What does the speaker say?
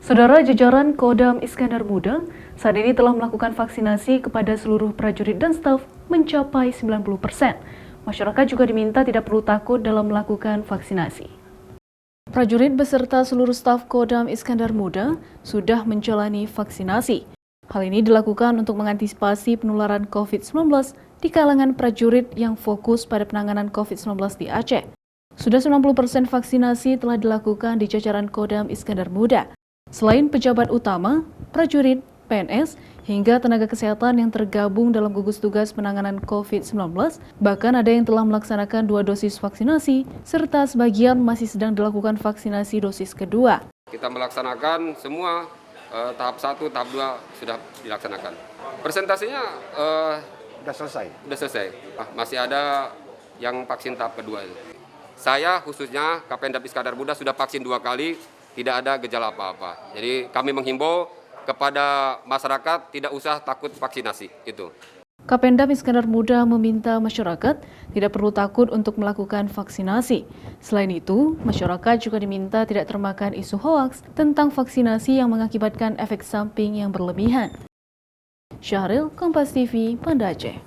Saudara jajaran Kodam Iskandar Muda saat ini telah melakukan vaksinasi kepada seluruh prajurit dan staf mencapai 90%. Masyarakat juga diminta tidak perlu takut dalam melakukan vaksinasi. Prajurit beserta seluruh staf Kodam Iskandar Muda sudah menjalani vaksinasi. Hal ini dilakukan untuk mengantisipasi penularan COVID-19 di kalangan prajurit yang fokus pada penanganan COVID-19 di Aceh. Sudah 90% vaksinasi telah dilakukan di jajaran Kodam Iskandar Muda. Selain pejabat utama, prajurit, PNS, hingga tenaga kesehatan yang tergabung dalam gugus tugas penanganan COVID-19, bahkan ada yang telah melaksanakan 2 dosis vaksinasi, serta sebagian masih sedang dilakukan vaksinasi dosis kedua. Kita melaksanakan semua tahap 1, tahap 2 sudah dilaksanakan. Presentasinya Sudah selesai? Sudah selesai. Masih ada yang vaksin tahap kedua itu. Saya khususnya Kapendam Iskandar Muda sudah vaksin 2 kali, tidak ada gejala apa-apa. Jadi kami menghimbau kepada masyarakat tidak usah takut vaksinasi itu. Kapendam Iskandar Muda meminta masyarakat tidak perlu takut untuk melakukan vaksinasi. Selain itu, masyarakat juga diminta tidak termakan isu hoaks tentang vaksinasi yang mengakibatkan efek samping yang berlebihan. Syahril, Kompas TV, Banda Aceh.